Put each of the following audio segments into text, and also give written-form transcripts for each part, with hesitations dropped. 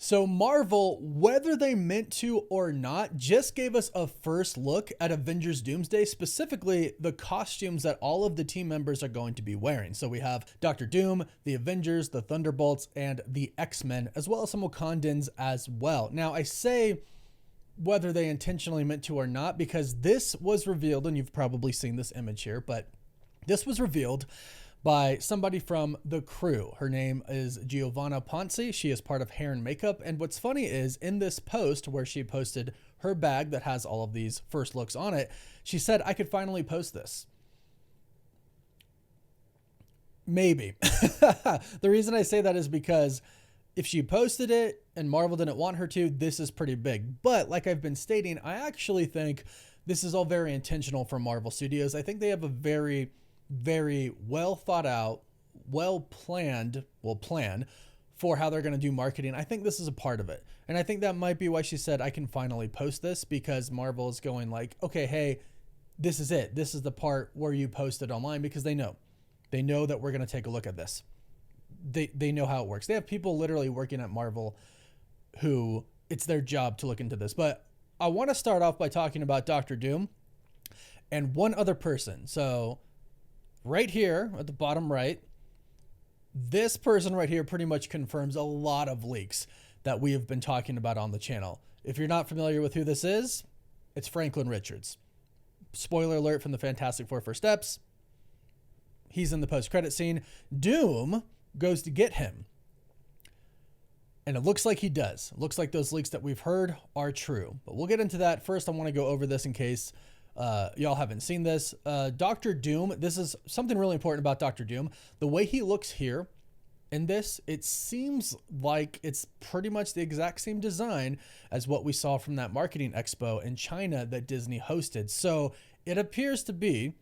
So Marvel, whether they meant to or not, just gave us a first look at Avengers Doomsday, specifically the costumes that all of the team members are going to be wearing. So we have Doctor Doom, the Avengers, the Thunderbolts, and the X-Men, as well as some Wakandans as well. Now, I say whether they intentionally meant to or not, because this was revealed, and you've probably seen this image here, but this was revealed by somebody from the crew. Her name is Giovanna Ponce. She is part of hair and makeup. And what's funny is in this post where she posted her bag that has all of these first looks on it, she said, I could finally post this. Maybe. The reason I say that is because if she posted it and Marvel didn't want her to, this is pretty big. But like I've been stating, I actually think this is all very intentional for Marvel Studios. I think they have a very well thought out, plan for how they're going to do marketing. I think this is a part of it. And I think that might be why she said, I can finally post this, because Marvel is going like, okay, hey, this is it. This is the part where you post it online, because they know that we're going to take a look at this. They know how it works. They have people literally working at Marvel who it's their job to look into this. But I want to start off by talking about Doctor Doom and one other person. So right here at the bottom right, this person right here pretty much confirms a lot of leaks that we have been talking about on the channel. If you're not familiar with who this is, it's Franklin Richards. Spoiler alert from the Fantastic Four First Steps. He's in the post-credit scene. Doom goes to get him. And it looks like he does. It looks like those leaks that we've heard are true. But we'll get into that. First, I want to go over this in case y'all haven't seen this. Doctor Doom, this is something really important about Doctor Doom. The way he looks here in this, it seems like it's pretty much the exact same design as what we saw from that marketing expo in China that Disney hosted. So it appears to be,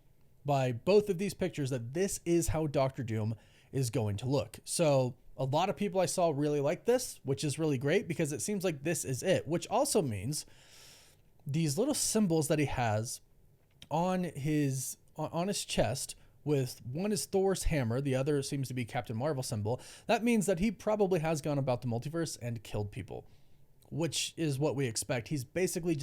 by both of these pictures, that this is how Doctor Doom is going to look. So a lot of people I saw really like this, which is really great, because it seems like this is it, which also means these little symbols that he has on his chest, with one is Thor's hammer, the other seems to be Captain Marvel symbol. That means that he probably has gone about the multiverse and killed people, which is what we expect. He's basically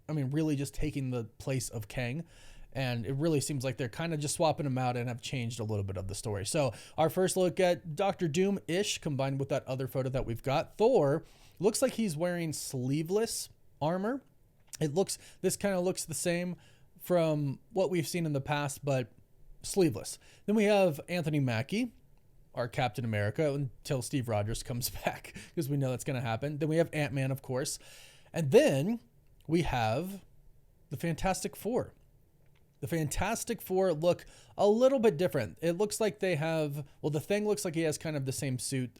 really just taking the place of Kang. And it really seems like they're kind of just swapping him out and have changed a little bit of the story. So our first look at Doctor Doom-ish combined with that other photo that we've got. Thor looks like he's wearing sleeveless armor. This kind of looks the same from what we've seen in the past, but sleeveless. Then we have Anthony Mackie, our Captain America, until Steve Rogers comes back, because we know that's going to happen. Then we have Ant-Man, of course. And then we have the Fantastic Four. The Fantastic Four look a little bit different. It looks like they have, the Thing looks like he has kind of the same suit.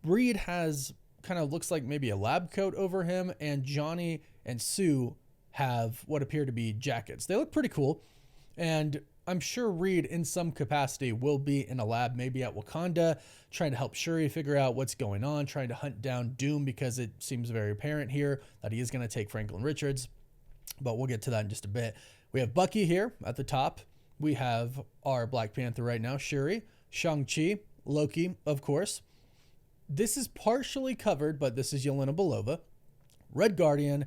Reed looks like maybe a lab coat over him, and Johnny and Sue have what appear to be jackets. They look pretty cool. And I'm sure Reed in some capacity will be in a lab, maybe at Wakanda, trying to help Shuri figure out what's going on, trying to hunt down Doom, because it seems very apparent here that he is going to take Franklin Richards. But we'll get to that in just a bit. We have Bucky here at the top. We have our Black Panther right now, Shuri, Shang-Chi, Loki, of course. This is partially covered, but this is Yelena Belova. Red Guardian.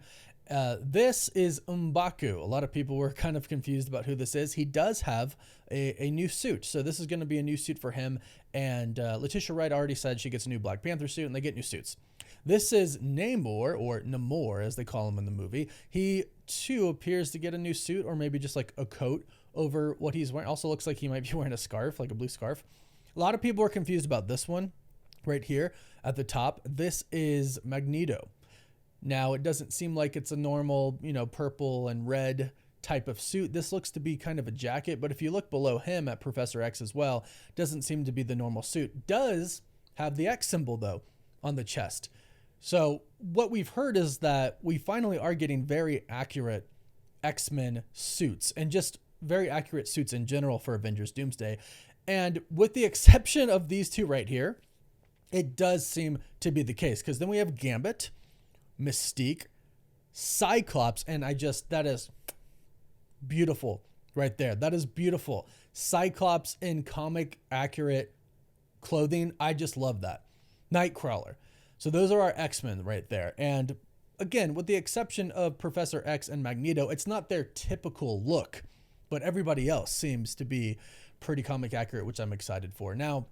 This is M'Baku. A lot of people were kind of confused about who this is. He does have a new suit. So this is going to be a new suit for him. And Letitia Wright already said she gets a new Black Panther suit, and they get new suits. This is Namor, or Namor as they call him in the movie. He too appears to get a new suit, or maybe just like a coat over what he's wearing. Also looks like he might be wearing a scarf, like a blue scarf. A lot of people are confused about this one right here at the top. This is Magneto. Now, it doesn't seem like it's a normal, purple and red type of suit. This looks to be kind of a jacket, but if you look below him at Professor X as well, doesn't seem to be the normal suit. Does have the X symbol though on the chest. So what we've heard is that we finally are getting very accurate X-Men suits, and just very accurate suits in general for Avengers Doomsday. And with the exception of these two right here, it does seem to be the case, because then we have Gambit, Mystique, Cyclops, and that is beautiful right there. That is beautiful. Cyclops in comic accurate clothing. I just love that. Nightcrawler. So those are our X-Men right there. And again, with the exception of Professor X and Magneto, it's not their typical look, but everybody else seems to be pretty comic accurate, which I'm excited for. Now,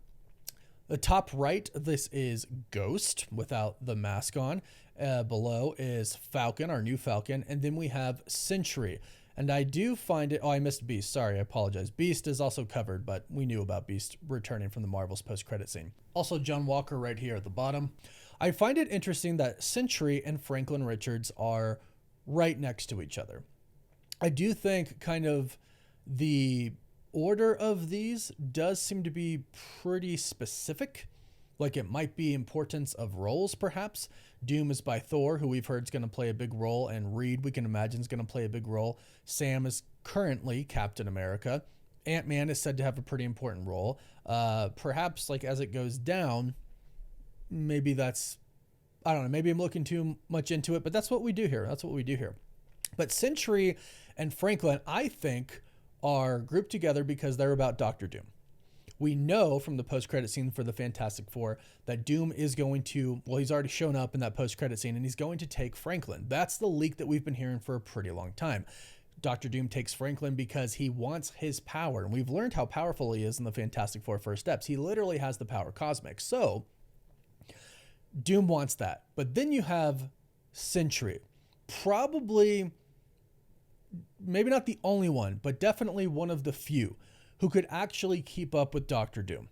the top right, this is Ghost without the mask on. Below is Falcon, our new Falcon. And then we have Sentry. And I do find it... Oh, I missed Beast. Sorry, I apologize. Beast is also covered, but we knew about Beast returning from the Marvel's post-credit scene. Also, John Walker right here at the bottom. I find it interesting that Sentry and Franklin Richards are right next to each other. I do think kind of the order of these does seem to be pretty specific. Like it might be importance of roles, perhaps. Doom is by Thor, who we've heard is going to play a big role, and Reed, we can imagine, is going to play a big role. Sam is currently Captain America. Ant-Man is said to have a pretty important role. Perhaps, like, as it goes down, maybe that's... I don't know, maybe I'm looking too much into it, but that's what we do here. That's what we do here. But Sentry and Franklin, I think, are grouped together because they're about Doctor Doom. We know from the post-credit scene for the Fantastic Four that Doom is going to, well, he's already shown up in that post-credit scene, and he's going to take Franklin. That's the leak that we've been hearing for a pretty long time. Dr. Doom takes Franklin because he wants his power, and we've learned how powerful he is in the Fantastic Four First Steps. He literally has the power cosmic. So Doom wants that. But then you have Sentry. Probably, maybe not the only one, but definitely one of the few who could actually keep up with Doctor Doom,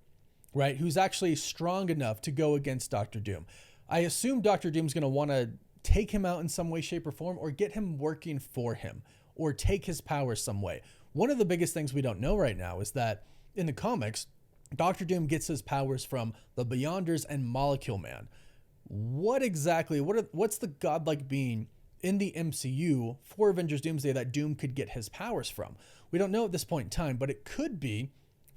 right? Who's actually strong enough to go against Doctor Doom. I assume Doctor Doom's going to want to take him out in some way, shape, or form, or get him working for him, or take his powers some way. One of the biggest things we don't know right now is that in the comics, Doctor Doom gets his powers from the Beyonders and Molecule Man. What exactly, what's the godlike being in the MCU for Avengers Doomsday that Doom could get his powers from? We don't know at this point in time, but it could be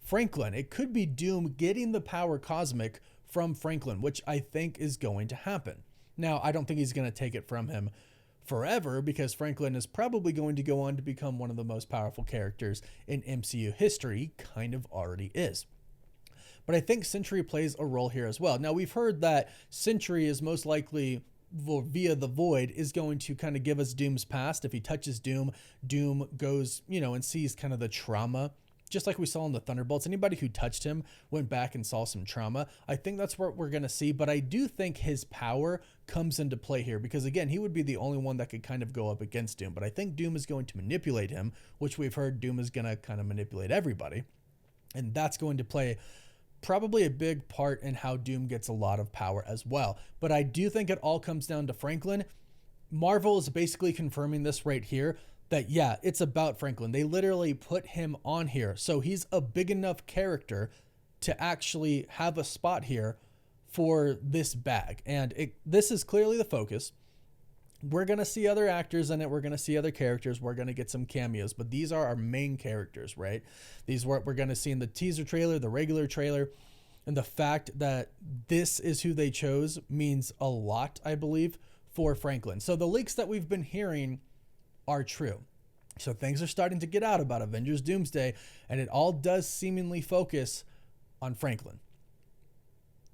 Franklin. It could be Doom getting the power cosmic from Franklin, which I think is going to happen. Now, I don't think he's going to take it from him forever, because Franklin is probably going to go on to become one of the most powerful characters in MCU history. He kind of already is. But I think Sentry plays a role here as well. Now, we've heard that Sentry is most likely, via the Void, is going to kind of give us Doom's past. If he touches Doom, Doom goes, and sees kind of the trauma, just like we saw in the Thunderbolts. Anybody who touched him went back and saw some trauma. I think that's what we're going to see, but I do think his power comes into play here because, again, he would be the only one that could kind of go up against Doom. But I think Doom is going to manipulate him, which we've heard Doom is going to kind of manipulate everybody. And that's going to play probably a big part in how Doom gets a lot of power as well. But I do think it all comes down to Franklin. Marvel is basically confirming this right here, that yeah, it's about Franklin. They literally put him on here. So he's a big enough character to actually have a spot here for this bag. And this is clearly the focus. We're going to see other actors in it. We're going to see other characters. We're going to get some cameos, but these are our main characters, right? These are what we're going to see in the teaser trailer, the regular trailer, and the fact that this is who they chose means a lot, I believe, for Franklin. So the leaks that we've been hearing are true. So things are starting to get out about Avengers Doomsday, and it all does seemingly focus on Franklin.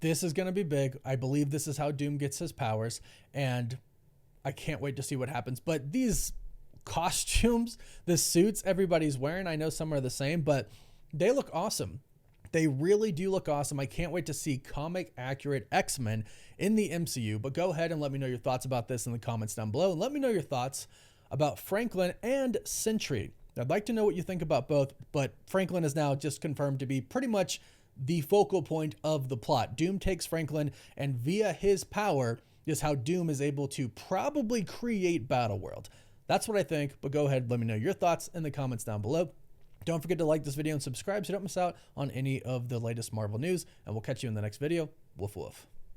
This is going to be big. I believe this is how Doom gets his powers, and I can't wait to see what happens. But these costumes, the suits everybody's wearing, I know some are the same, but they look awesome. They really do look awesome. I can't wait to see comic accurate X-Men in the MCU. But go ahead and let me know your thoughts about this in the comments down below. And let me know your thoughts about Franklin and Sentry. I'd like to know what you think about both, but Franklin is now just confirmed to be pretty much the focal point of the plot. Doom takes Franklin, and via his power is how Doom is able to probably create Battleworld. That's what I think, but go ahead, let me know your thoughts in the comments down below. Don't forget to like this video and subscribe so you don't miss out on any of the latest Marvel news, and we'll catch you in the next video. Woof woof.